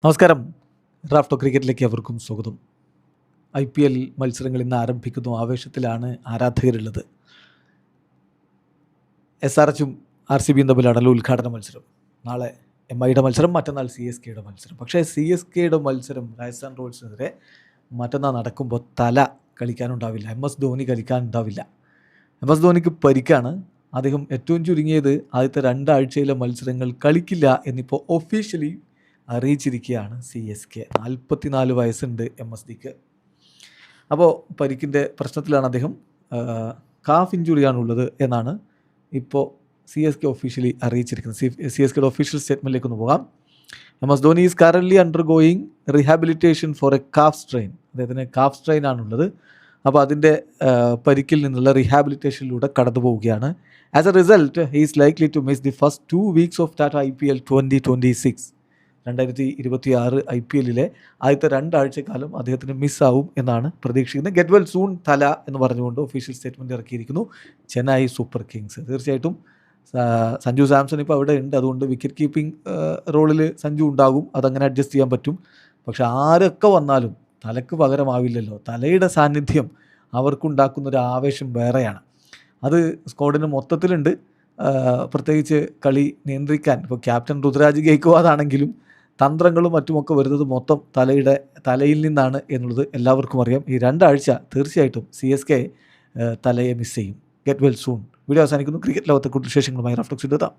നമസ്കാരം. റാഫ്റ്റോ ക്രിക്കറ്റിലേക്ക് അവർക്കും സ്വാഗതം. IPL മത്സരങ്ങൾ ഇന്ന് ആരംഭിക്കുന്നു. ആവേശത്തിലാണ് ആരാധകരുള്ളത്. SRHും RCBയും തമ്മിലാണല്ലോ ഉദ്ഘാടന മത്സരം. നാളെ MIയുടെ മത്സരം, മറ്റന്നാൾ CSKയുടെ മത്സരം. പക്ഷേ CSKയുടെ മത്സരം രാജസ്ഥാൻ റോയൽസിനെതിരെ മറ്റന്നാൾ നടക്കുമ്പോൾ തല കളിക്കാനുണ്ടാവില്ല. MS ധോണി കളിക്കാനുണ്ടാവില്ല. MS ധോണിക്ക് പരിക്കാണ്. അദ്ദേഹം ഏറ്റവും ചുരുങ്ങിയത് ആദ്യത്തെ 2 ആഴ്ചയിലെ മത്സരങ്ങൾ കളിക്കില്ല എന്നിപ്പോൾ ഒഫീഷ്യലി അറിയിച്ചിരിക്കുകയാണ് CSK. 44 വയസ്സുണ്ട് MSDക്ക്. അപ്പോൾ പരിക്കിൻ്റെ പ്രശ്നത്തിലാണ് അദ്ദേഹം. കാഫ് ഇഞ്ചുറിയാണുള്ളത് എന്നാണ് ഇപ്പോൾ CSK ഒഫീഷ്യലി അറിയിച്ചിരിക്കുന്നത്. CSKയുടെ ഒഫീഷ്യൽ സ്റ്റേറ്റ്മെൻറ്റിലേക്ക് ഒന്ന് പോകാം. MS Dhoni is currently undergoing rehabilitation for a calf strain. അദ്ദേഹത്തിന് കാഫ് സ്ട്രെയിൻ ആണുള്ളത്. അപ്പോൾ അതിൻ്റെ പരിക്കിൽ നിന്നുള്ള റീഹാബിലിറ്റേഷനിലൂടെ കടന്നു പോവുകയാണ്. As a result he is likely to miss the first 2 weeks of that IPL 2026. 2026 IPLലെ ആദ്യത്തെ 2 ആഴ്ചക്കാലം അദ്ദേഹത്തിന് മിസ്സാവും എന്നാണ് പ്രതീക്ഷിക്കുന്നത്. ഗെറ്റ് വെൽ സൂൺ തല എന്ന് പറഞ്ഞുകൊണ്ട് ഒഫീഷ്യൽ സ്റ്റേറ്റ്മെൻറ്റ് ഇറക്കിയിരിക്കുന്നു ചെന്നൈ സൂപ്പർ കിങ്സ്. തീർച്ചയായിട്ടും സഞ്ജു സാംസൺ ഇപ്പോൾ അവിടെ ഉണ്ട്. അതുകൊണ്ട് വിക്കറ്റ് കീപ്പിംഗ് റോളിൽ സഞ്ജു ഉണ്ടാകും. അതങ്ങനെ അഡ്ജസ്റ്റ് ചെയ്യാൻ പറ്റും. പക്ഷെ ആരൊക്കെ വന്നാലും തലക്ക് പകരമാവില്ലല്ലോ. തലയുടെ സാന്നിധ്യം അവർക്കുണ്ടാക്കുന്നൊരു ആവേശം വേറെയാണ്. അത് സ്ക്വാഡിന് മൊത്തത്തിലുണ്ട്. പ്രത്യേകിച്ച് കളി നിയന്ത്രിക്കാൻ ഇപ്പോൾ ക്യാപ്റ്റൻ ഋതുരാജ് ഗെയ്ക്വാദാണെങ്കിലും തന്ത്രങ്ങളും മറ്റുമൊക്കെ വരുന്നത് മൊത്തം തലയിൽ നിന്നാണ് എന്നുള്ളത് എല്ലാവർക്കും അറിയാം. ഈ 2 ആഴ്ച തീർച്ചയായിട്ടും CSK തലയെ മിസ് ചെയ്യും. Get well soon. വീഡിയോ അവസാനിക്കുന്നു. ക്രിക്കറ്റ് ലോകത്തെ കൂടുതൽ വിശേഷങ്ങളുമായി റാഫ്റ്റോക്സ് എത്താം.